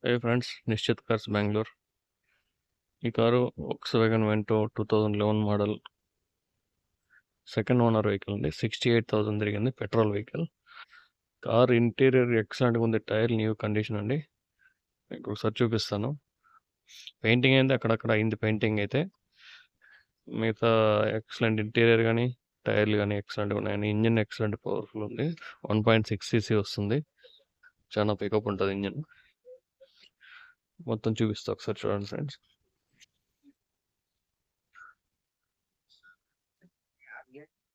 హే friends, Nishchit cars Bengaluru. ఈ car Volkswagen Vento 2011 model second owner vehicle అండి. 68,000 తిరిగింది. Petrol vehicle. కార్ ఇంటీరియర్ ఎక్సలెంట్గా ఉంది. టైర్ న్యూ కండిషన్ అండి. మీకు ఒకసారి చూపిస్తాను. పెయింటింగ్ అయింది, అక్కడక్కడ అయింది పెయింటింగ్ అయితే. మిగతా ఎక్సలెంట్ ఇంటీరియర్ కానీ టైర్లు కానీ ఎక్సలెంట్గా ఉన్నాయండి. ఇంజిన్ ఎక్సలెంట్ పవర్ఫుల్ ఉంది. 1.6 cc వస్తుంది. చాలా పికప్ ఉంటుంది ఇంజిన్. మొత్తం చూపిస్తా, ఒకసారి చూడండి ఫ్రెండ్స్.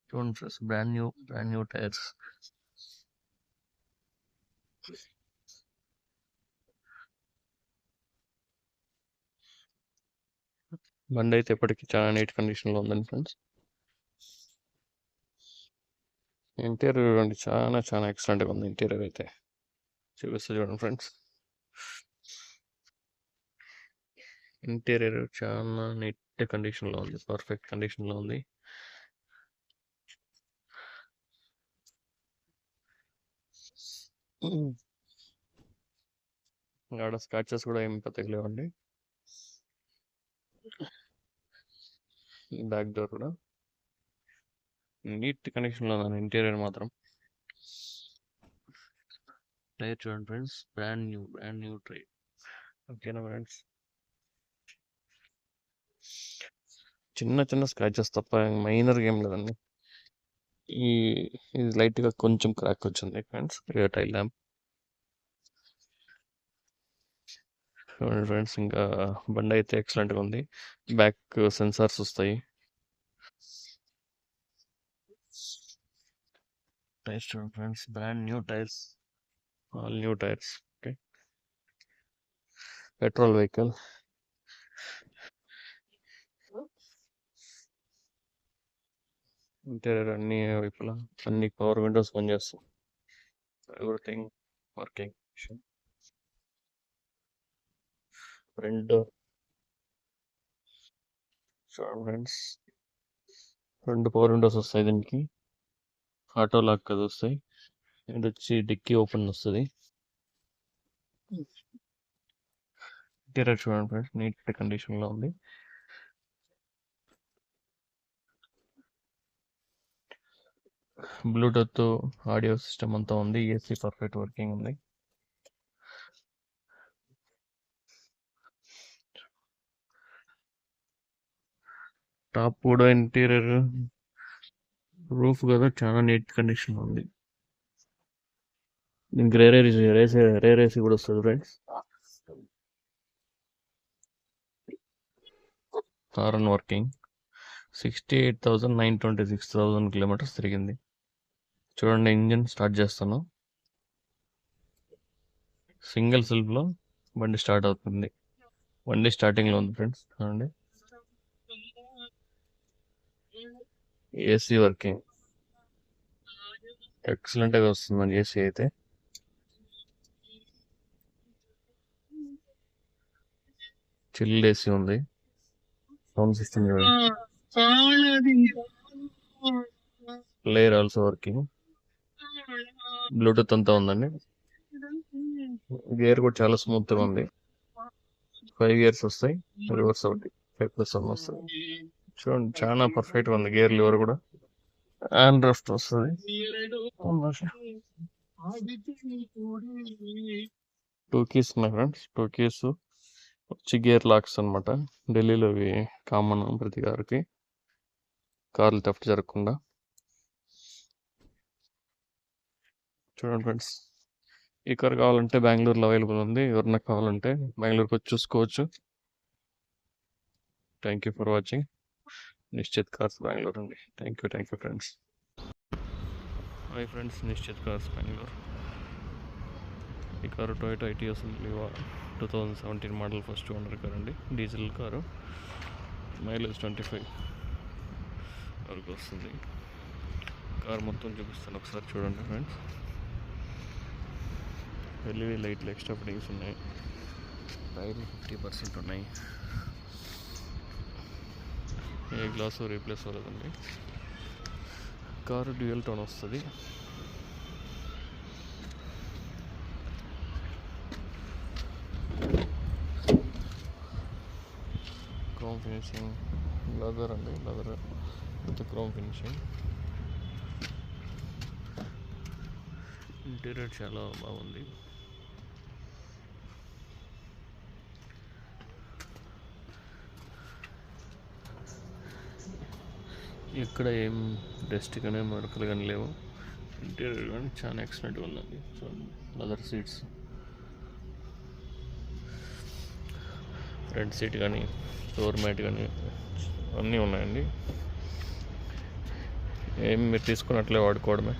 చూడండి ఫ్రెండ్స్, బ్రాండ్ న్యూ టైర్స్. బండి అయితే ఇప్పటికి చాలా నీట్ కండిషన్లో ఉందండి ఫ్రెండ్స్. ఇంటీరియర్ చూడండి, చాలా ఎక్సలెంట్గా ఉంది ఇంటీరియర్ అయితే. చూపిస్తా చూడండి ఫ్రెండ్స్. ఇంటీరియర్ చాలా నీట్ కండిషన్లో ఉంది, పర్ఫెక్ట్ కండిషన్లో ఉంది. ఆడ స్క్రాచెస్ కూడా ఏం పెద్దగా లేవండి. బ్యాక్ డోర్ కూడా నీట్ కండిషన్లో ఉందండి ఇంటీరియర్ మాత్రం. టైర్ చూడండి ఫ్రెండ్స్, బ్రాండ్ న్యూ టైర్. ఓకేనా ఫ్రెండ్స్? చిన్న స్క్రాచెస్ తప్ప మైనర్ ఏం లేదండి. ఈ ఇది లైట్గా కొంచెం క్రాక్ వచ్చింది ఫ్రెండ్స్, టైల్ ల్యాంప్. చూడండి ఫ్రెండ్స్, ఇంకా బండి అయితే ఎక్సలెంట్గా ఉంది. బ్యాక్ సెన్సార్స్ వస్తాయి. టైర్స్ చూడండి friends, brand new tyres, all new tyres. Okay, petrol vehicle. Interior అన్ని వైపులా అన్ని పవర్ విండోస్ పనిచేస్తాయి. Everything working. ఫ్రంట్ చూడండి ఫ్రెండ్స్, రెండు పవర్ విండోస్ వస్తాయి దీనికి. ఆటో లాక్ కదా వస్తాయి. ఇది వచ్చి డిక్కీ ఓపెన్ వస్తుంది. ఇంటీరియర్ చూడండి ఫ్రెండ్స్, నీట్ కండిషన్లో ఉంది. బ్లూటూత్ ఆడియో సిస్టమ్ అంతా ఉంది. ఏసీ పర్ఫెక్ట్ వర్కింగ్ ఉంది. టాప్ కూడా ఇంటీరియర్ రూఫ్ కదా చాలా నీట్ కండిషన్ ఉంది. దీనికి రేర్ ఏసీ కూడా వస్తుంది ఫ్రెండ్స్. Horn working. 68,926 కిలోమీటర్స్ తిరిగింది. చూడండి, ఇంజిన్ స్టార్ట్ చేస్తాను. సింగిల్ సెల్ఫ్లో బండి స్టార్ట్ అవుతుంది. బండి స్టార్టింగ్లో ఉంది ఫ్రెండ్స్. చూడండి, ఏసీ వర్కింగ్ ఎక్సలెంట్గా వస్తుందండి ఏసీ అయితే. చిల్డ్ ఏసీ ఉంది. Sound system player also working. Bluetooth అంతా ఉందండి. గేర్ కూడా చాలా స్మూత్గా ఉంది. 5 గేర్స్ వస్తాయి, రివర్స్ ఒకటి, 5+1 వస్తుంది. చూడండి, చాలా పర్ఫెక్ట్గా ఉంది. గేర్ లివర్ కూడా హ్యాండ్ రెస్ట్ వస్తుంది. 2 keys ఉన్నాయి ఫ్రెండ్స్. 2 keys వచ్చి గేర్ లాక్స్ అనమాట. ఢిల్లీలో ఇవి కామన్ ప్రతి కారుకి, కార్లు థెఫ్ట్ జరగకుండా. చూడండి ఫ్రెండ్స్, ఈ కార్ కావాలంటే బెంగళూరులో అవైలబుల్ ఉంది. ఎవరన్నా కావాలంటే బెంగళూరుకి వచ్చి చూసుకోవచ్చు. Thank you for watching. Nishchit cars Bengaluru అండి. Thank you friends. Hi friends, Nishchit cars Bengaluru. ఈ car Toyota Etios Liva 2017 model first owner car అండి. డీజిల్ కారు, మైలేజ్ 25 వరకు వస్తుంది. కార్ మొత్తం చూపిస్తాను, ఒకసారి చూడండి ఫ్రెండ్స్. ఎల్ఈడి లైట్లు ఎక్స్ట్రా ఫిట్టింగ్స్ ఉన్నాయి. టైర్లు 50% ఉన్నాయి. ఏ గ్లాసు రీప్లేస్ అవ్వలేదండి. కారు డ్యూయల్ టోన్ వస్తుంది. క్రోమ్ ఫినిషింగ్, లెదర్ అండి, leather with chrome finishing. Interior చాలా బాగుంది. ఇక్కడ ఏం డస్ట్ కానీ మరకలు కానీ లేవు. ఇంటీరియర్ కానీ చాలా ఎక్సలెంట్గా ఉందండి. చూడండి, లెదర్ సీట్స్, ఫ్రంట్ సీట్ కానీ డోర్ మ్యాట్ కానీ అన్నీ ఉన్నాయండి. ఏం మీరు తీసుకున్నట్లే వాడుకోవడమే.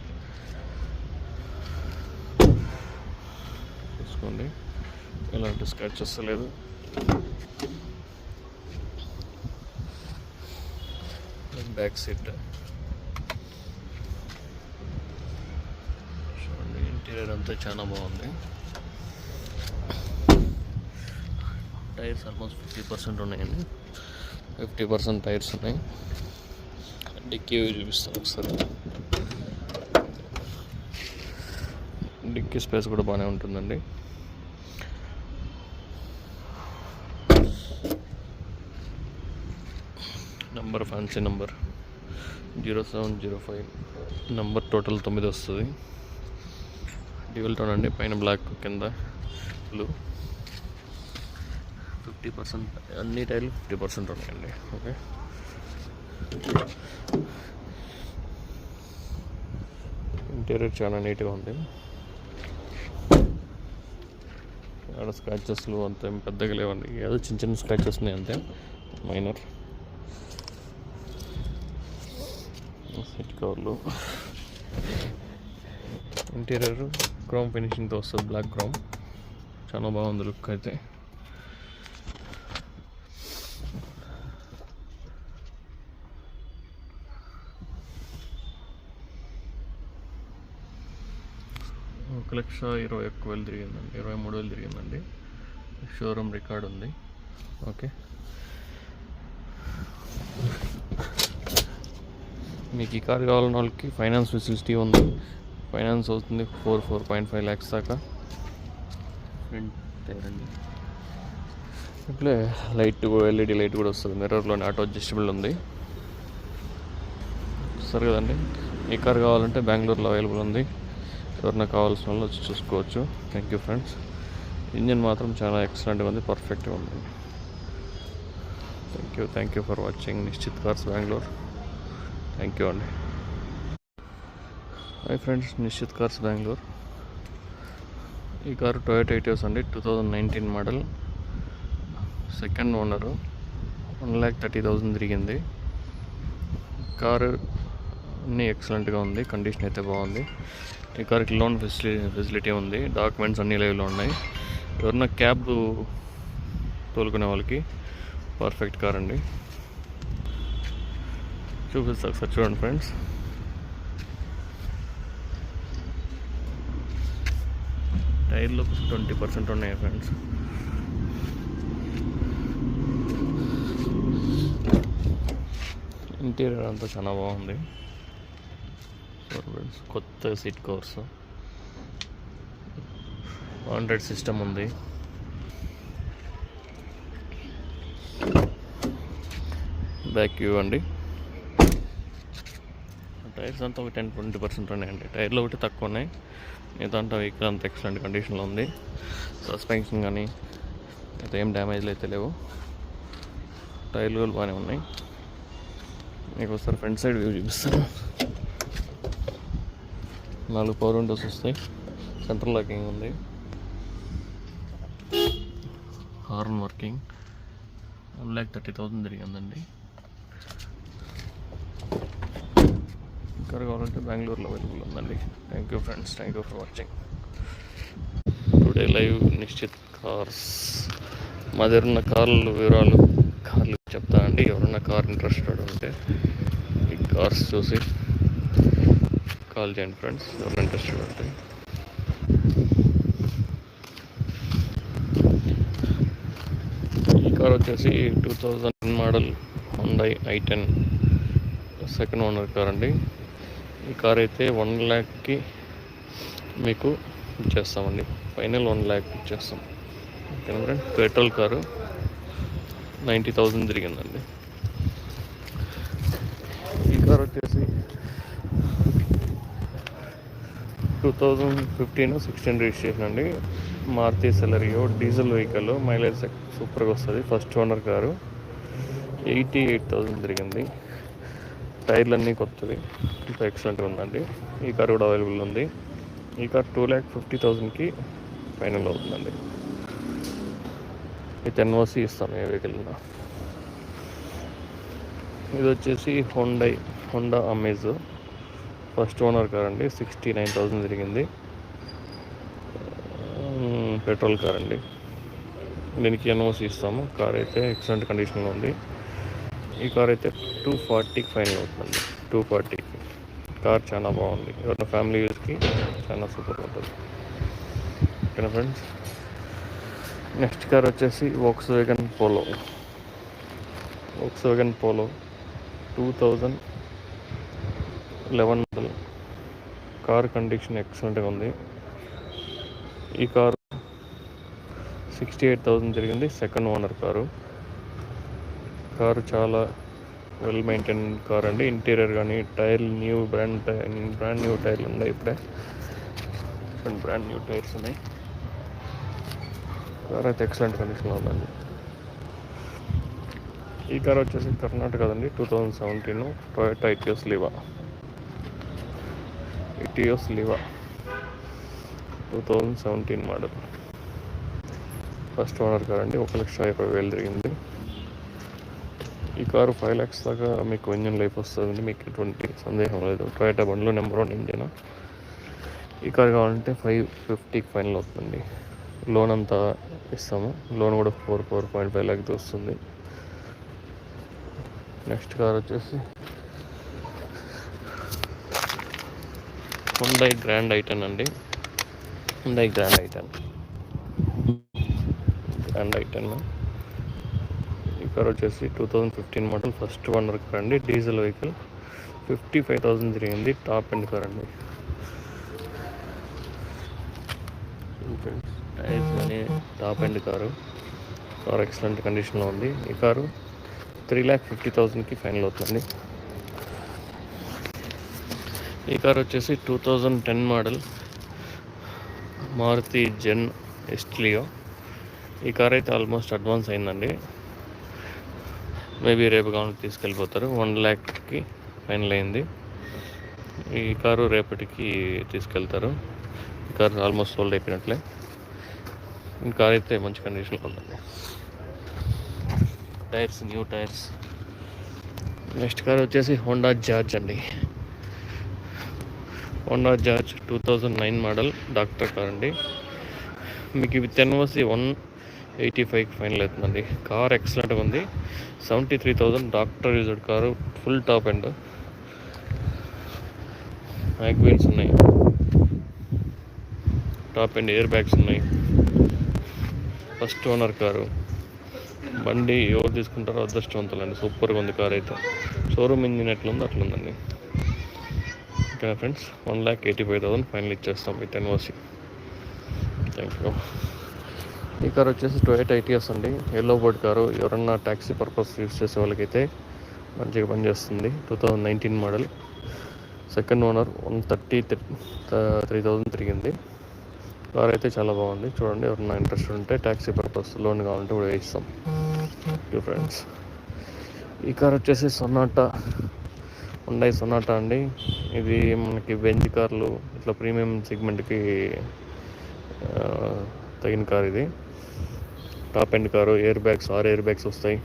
చూసుకోండి, ఎలాంటి స్క్రాచెస్ లేదు. బ్యాక్ సీట్ చూడండి, ఇంటీరియర్ అంతా చాలా బాగుంది. టైర్స్ ఆల్మోస్ట్ 50% ఉన్నాయండి. 50% టైర్స్ ఉన్నాయి. డిక్కీ చూపిస్తాను ఒకసారి. డిక్కీ స్పేస్ కూడా బాగానే ఉంటుందండి. Number fancy number 0705 number, total 9 వస్తుంది. డ్యూయల్ టోన్ అండి, పైన బ్లాక్ కింద బ్లూ. 50% అన్ని టైర్లు 50% ఉన్నాయండి. ఓకే, ఇంటీరియర్ చాలా నీట్గా ఉంది. ఆడ స్క్రాచెస్లు అంత పెద్దగా లేవండి, ఏదో చిన్న చిన్న స్క్రాచెస్ ఉన్నాయి అంతే, మైనర్. సీట్ కవర్లు, ఇంటీరియర్ క్రోమ్ ఫినిషింగ్తో వస్తుంది, బ్లాక్ క్రోమ్. చాలా బాగుంది లుక్ అయితే. ఒక 1,21,000 తిరిగిందండి, 23,000 తిరిగిందండి. షోరూమ్ రికార్డ్ ఉంది. ఓకే, మీకు ఈ కార్ కావాలన్న వాళ్ళకి ఫైనాన్స్ ఫెసిలిటీ ఉంది. ఫైనాన్స్ అవుతుంది 4.5 lakhs దాకా. ఫ్రంట్ టైర్ అండి, ఇట్లే లైట్ ఎల్ఈడి లైట్ కూడా వస్తుంది. మిర్రర్లోనే ఆటో అడ్జస్టబుల్ ఉంది. సరే కదండి, ఈ కార్ కావాలంటే బెంగళూరులో అవైలబుల్ ఉంది. ఎవరైనా కావాల్సిన వాళ్ళు వచ్చి చూసుకోవచ్చు. Thank you friends. ఇంజిన్ మాత్రం చాలా ఎక్సలెంట్గా ఉంది, పర్ఫెక్ట్గా ఉంది. Thank you for watching Nishchit cars Bengaluru. Thank you అండి. Hi friends, Nishchit cars Bengaluru. ఈ కారు టొయోటా ఎటియోస్ అండి, 2019 మోడల్, సెకండ్ ఓనరు. 1,30,000 తిరిగింది. కారు అన్నీ ఎక్సలెంట్గా ఉంది, కండిషన్ అయితే బాగుంది. ఈ కార్కి లోన్ ఫెసిలిటీ ఉంది, డాక్యుమెంట్స్ అన్నీ లైవ్లో ఉన్నాయి. ఎవరన్నా క్యాబ్ తోలుకునే వాళ్ళకి పర్ఫెక్ట్ కార్ అండి. చూపిస్తా ఒకసారి చూడండి ఫ్రెండ్స్. టైర్లు 20% ఉన్నాయి ఫ్రెండ్స్. ఇంటీరియర్ అంతా చాలా బాగుంది. కొత్త సీట్ కవర్స్, ఆండ్రాయిడ్ సిస్టమ్ ఉంది. బ్యాక్ వ్యూ అండి. టైర్స్ అంతా ఒక 10-20% ఉన్నాయండి. టైర్లు ఒకటి తక్కువ ఉన్నాయి, మిగతా వెహికల్ అంతా ఎక్సలెంట్ కండిషన్లో ఉంది. సస్పెన్షన్ కానీ అయితే ఏం డ్యామేజ్లు అయితే లేవు. టైర్లు కూడా బాగానే ఉన్నాయి. మీకు ఒకసారి ఫ్రంట్ సైడ్ వ్యూ చూపిస్తాను. 4 పవర్ విండోస్ వస్తాయి, సెంట్రల్ లాకింగ్ ఉంది, హార్న్ వర్కింగ్. 1,30,000 తిరిగిందండి. కార్ కావాలంటే బెంగళూరులో అవైలబుల్ ఉందండి. Thank you friends, thank you for watching today live Nishchit cars. మా దగ్గర ఉన్న కార్లు వివరాలు చెప్తా అండి. ఎవరన్నా కార్ ఇంట్రెస్టెడ్ ఉంటే ఈ కార్స్ చూసి కాల్ చేయండి ఫ్రెండ్స్, ఎవరైనా ఇంట్రెస్టెడ్ ఉంటే. ఈ కార్ వచ్చేసి 2000 model Hyundai i10 second owner car అండి. ఈ కార్ అయితే 1 lakh మీకు ఇచ్చేస్తామండి. ఫైనల్ 1 lakh ఇచ్చేస్తాం. పెట్రోల్ కారు 90,000 తిరిగిందండి. ఈ కార్ వచ్చేసి 2015-16 రిజిస్ట్రేషన్ అండి. Maruti Celerio diesel vehicle, mileage సూపర్గా వస్తుంది. ఫస్ట్ ఓనర్ కారు 88,000 తిరిగింది. టైర్లు అన్నీ కొత్తవి, ఇంకా ఎక్సలెంట్గా ఉందండి. ఈ కార్ కూడా అవైలబుల్ ఉంది. ఈ కార్ 2,50,000కి ఫైనల్ అవుతుందండి. విత్ ఎన్ఓసి ఇస్తాను ఏ వెహికల్. ఇది వచ్చేసి Honda amaze first owner car అండి. 69,000 తిరిగింది. పెట్రోల్ కార్ అండి. దీనికి ఎన్ఓసి ఇస్తాము. కార్ అయితే ఎక్సలెంట్ కండిషన్లో ఉంది. ఈ కార్ అయితే 240కి ఫైనల్ అవుతుందండి. 240కి కార్ చాలా బాగుంది. ఎవరైనా ఫ్యామిలీ యూస్కి చాలా సూపర్ ఉంటుంది. ఓకేనా ఫ్రెండ్స్. నెక్స్ట్ కార్ వచ్చేసి Volkswagen polo 2011 model. Car condition ఎక్సలెంట్గా ఉంది. ఈ కారు 68,000 తిరిగింది. సెకండ్ ఓనర్ కారు చాలా వెల్ మెయింటైన్ కార్ అండి. ఇంటీరియర్ కానీ టైర్లు బ్రాండ్ న్యూ టైర్లు ఉన్నాయి. ఇప్పుడే బ్రాండ్ న్యూ టైర్స్ ఉన్నాయి. కార్ అయితే ఎక్సలెంట్ కండిషన్లో ఉందండి. ఈ కార్ వచ్చేసి కర్ణాటక అండి. 2017 Toyota Etios Liva 2017 model. First owner car అండి. 1,20,000 తిరిగింది. ఈ కారు 5 lakhs దాకా మీకు ఇంజన్ లైఫ్ వస్తుంది. మీకు ఎటువంటి సందేహం లేదు. టొయోటా బండ్లో నెంబర్ 1 ఇంజన్. ఈ కార్ కావాలంటే 550కి ఫైనల్ అవుతుంది. లోన్ అంతా ఇస్తాము. లోన్ కూడా 4.5 lakhs వస్తుంది. నెక్స్ట్ కార్ వచ్చేసి హుండై గ్రాండ్ ఐటెన్ అండి. ఈ కార్ వచ్చేసి 2015 మోడల్. ఫస్ట్ ఓనర్ కార్ అండి. డీజిల్ వెహికల్ 55,000 తిరిగింది. టాప్ ఎండ్ కార్ అండి. టైర్స్ కానీ టాప్ ఎండ్ కార్ ఎక్సలెంట్ కండిషన్లో ఉంది. ఈ కారు 3,50,000కి ఫైనల్ అవుతుంది. ఈ కార్ వచ్చేసి 2010 మోడల్ మారుతి జెన్ ఎస్టిలియో. ఈ కార్ అయితే ఆల్మోస్ట్ అడ్వాన్స్ అయిందండి. మేబీ రేపు కావాలి తీసుకెళ్ళిపోతారు. 1 lakhకి ఫైనల్ అయింది. ఈ కారు రేపటికి తీసుకెళ్తారు. ఈ కారు ఆల్మోస్ట్ సోల్డ్ అయిపోయినట్లే. ఈ కార్ అయితే మంచి కండిషన్లో ఉందండి. New tyres. నెక్స్ట్ కార్ వచ్చేసి హోండా జార్జ్ అండి. 2009 మోడల్ డాక్టర్ కార్ అండి. మీకు విత్ ఎన్ఓసి 185కి ఫైనల్ అవుతుందండి. కార్ ఎక్సలెంట్గా ఉంది. 73,000 doctor used car. Full top end. Mag wheels ఉన్నాయి. టాప్ ఎండ్ ఎయిర్ బ్యాగ్స్ ఉన్నాయి. First owner car. బండి ఎవరు తీసుకుంటారో అదృష్టవంతులండి. సూపర్గా ఉంది కార్ అయితే. షోరూమ్ ఇంజిన్ ఎట్లుందో అట్లుందండి. ఓకేనా ఫ్రెండ్స్. 1,85,000 ఫైనల్ ఇచ్చేస్తాం విత్ ఎన్ఓసి. Thank you. ఈ కార్ వచ్చేసి టొయోటా ఇటియోస్ అండి. Yellow board car. ఎవరన్నా ట్యాక్సీ పర్పస్ యూస్ చేసే వాళ్ళకైతే మంచిగా పనిచేస్తుంది. 2019 మోడల్. Second owner. 133,000 తిరిగింది. కార్ అయితే చాలా బాగుంది. చూడండి, ఎవరన్నా ఇంట్రెస్ట్ ఉంటే ట్యాక్సీ పర్పస్ లోన్ కావాలంటే కూడా వేయిస్తాం. ఫ్రెండ్స్, ఈ కార్ వచ్చేసి హుండై సొనాటా అండి. ఇది మనకి బెంజ్ కార్లు ఇట్లా ప్రీమియం సెగ్మెంట్కి తగిన కార్ ఇది. Top end car. 6 air bags వస్తాయి.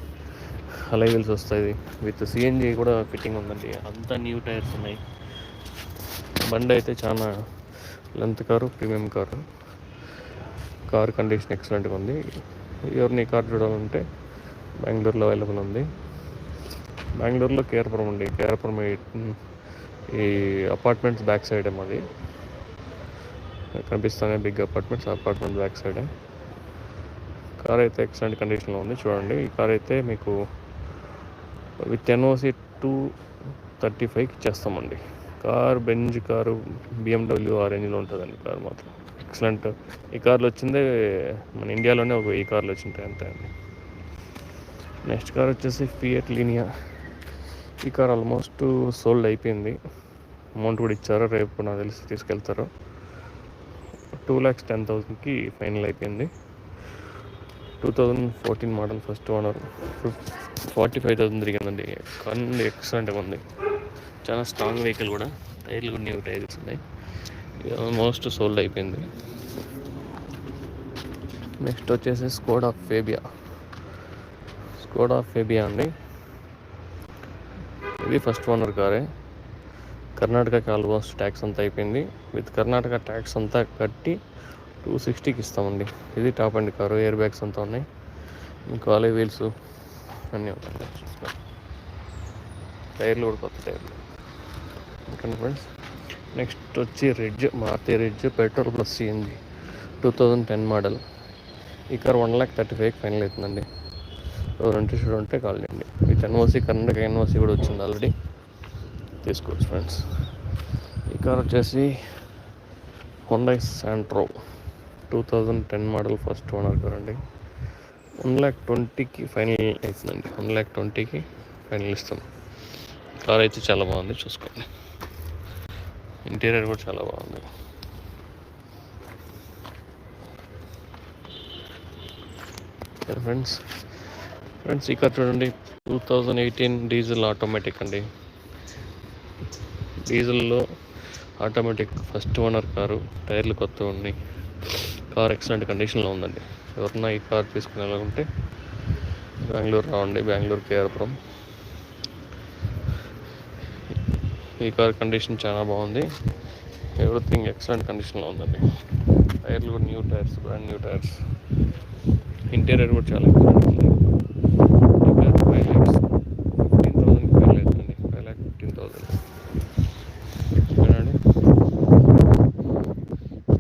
అలై వీల్స్ వస్తాయి. విత్ సిఎన్జి కూడా ఫిట్టింగ్ ఉందండి. అంతా న్యూ టైర్స్ ఉన్నాయి. బండి అయితే చాలా length car, premium car condition ఎక్సలెంట్గా ఉంది. ఎవరిని కార్ చూడాలంటే బెంగళూరులో అవైలబుల్ ఉంది. బెంగళూరులో కేఆర్పురం ఉంది. కేఆర్పురం ఈ అపార్ట్మెంట్స్ బ్యాక్ సైడే మాది కనిపిస్తానే. బిగ్ అపార్ట్మెంట్ బ్యాక్ సైడే. కార్ అయితే ఎక్సలెంట్ కండిషన్లో ఉంది. చూడండి, ఈ కార్ అయితే మీకు విత్ ఎన్ఓసి 235కి ఇచ్చేస్తామండి. కార్ బెంజ్ కారు, BMW ఆ రేంజ్లో ఉంటుందండి. కార్ మాత్రం ఎక్సలెంట్. ఈ కార్లు వచ్చిందే మన ఇండియాలోనే ఈ కార్లు వచ్చింటాయి అంతే అండి. నెక్స్ట్ కార్ వచ్చేసి ఫియట్ లీనియా. ఈ కార్ ఆల్మోస్ట్ సోల్డ్ అయిపోయింది. అమౌంట్ కూడా ఇచ్చారు, రేపు నాకు తెలిసి తీసుకెళ్తారు. 2,10,000కి ఫైనల్ అయిపోయింది. 2014 మోడల్, ఫస్ట్ ఓనర్. 45,000 తిరిగిందండి. కానీ ఎక్సలెంట్గా ఉంది, చాలా స్ట్రాంగ్ వెహికల్ కూడా. టైర్లు కూడా న్యూ టైర్స్ ఉన్నాయి. ఇది ఆల్మోస్ట్ సోల్డ్ అయిపోయింది. నెక్స్ట్ వచ్చేసి స్కోడా ఫేబియా అండి. ఇది ఫస్ట్ ఓనర్ కారే. కర్ణాటకకి ఆల్మోస్ట్ ట్యాక్స్ అంతా అయిపోయింది. విత్ కర్ణాటక ట్యాక్స్ అంతా కట్టి 260కి ఇస్తామండి. ఇది top and car. Air bags అంతా ఉన్నాయి, ఇంకా ఆలీ వీల్స్ అన్నీ ఉంటాయి. టైర్లు కూడా కొత్త టైర్లు. ఓకే ఫ్రెండ్స్, నెక్స్ట్ వచ్చి Maruti Ritz petrol plus CNG 2010 model. ఈ కార్ 1,35,000కి ఫైనల్ అవుతుందండి. ఎవరు ఇంట్రెస్టెడ్ ఉంటే కాల్ చేయండి. విత్ ఎన్ఓసి, కర్ణాటక ఎన్ఓసి కూడా వచ్చింది ఆల్రెడీ, తీసుకోవచ్చు ఫ్రెండ్స్. ఈ కార్ వచ్చేసి Hyundai Santro 2010 model, first owner car అండి. 1,20,000కి ఫైనల్ అవుతుందండి. 1,20,000కి ఫైనల్ ఇస్తాం. కార్ అయితే చాలా బాగుంది, చూసుకోండి. ఇంటీరియర్ కూడా చాలా బాగుంది. ఫ్రెండ్స్ ఈ కార్ చూడండి, 2018 డీజిల్ ఆటోమేటిక్ అండి. డీజిల్లో ఆటోమేటిక్ ఫస్ట్ ఓనర్ కారు. టైర్లు కొత్త ఉన్నాయి. కార్ ఎక్సలెంట్ కండిషన్లో ఉందండి. ఎవరన్నా ఈ కార్ తీసుకునేలాగుంటే బెంగళూరు రావండి, బెంగళూరు కేఆర్పురం. ఈ కార్ కండిషన్ చాలా బాగుంది. ఎవ్రీథింగ్ ఎక్సలెంట్ కండిషన్లో ఉందండి. టైర్లు కూడా new tyres, brand new tyres. Interior కూడా చాలా ఎక్సలెంట్ ఉంది. 5,15,000 ఫైనల్ అవుతుందండి. 5,15,000.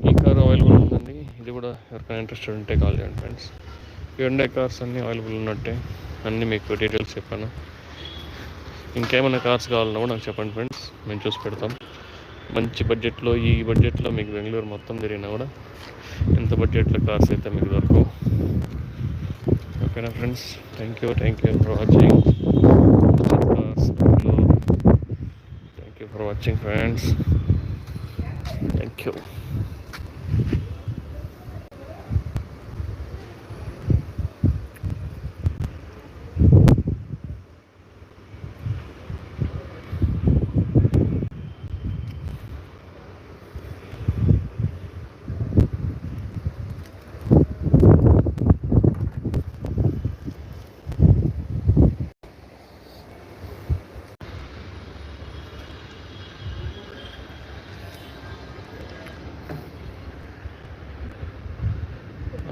ఈ కార్ అవైలబుల్ ఉందండి. ఇది కూడా ఎవరికైనా ఇంట్రెస్టెడ్ ఉంటే కాల్ చేయండి ఫ్రెండ్స్. హ్యుండై కార్స్ అన్నీ అవైలబుల్ ఉన్నట్టే, అన్నీ మీకు డీటెయిల్స్ చెప్పాను. ఇంకేమైనా కార్స్ కావాలన్నా కూడా నాకు చెప్పండి ఫ్రెండ్స్, మేము చూసి పెడతాం. మంచి బడ్జెట్లో, ఈ బడ్జెట్లో మీకు బెంగళూరు మొత్తం తిరిగినా కూడా ఎంత బడ్జెట్లో కార్స్ అయితే మీకు దొరకవు. ఓకేనా friends, thank you for watching. Thank you for watching friends, thank you.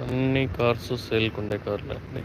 అన్ని కార్స్ సేల్కి ఉండే కార్లు అండి.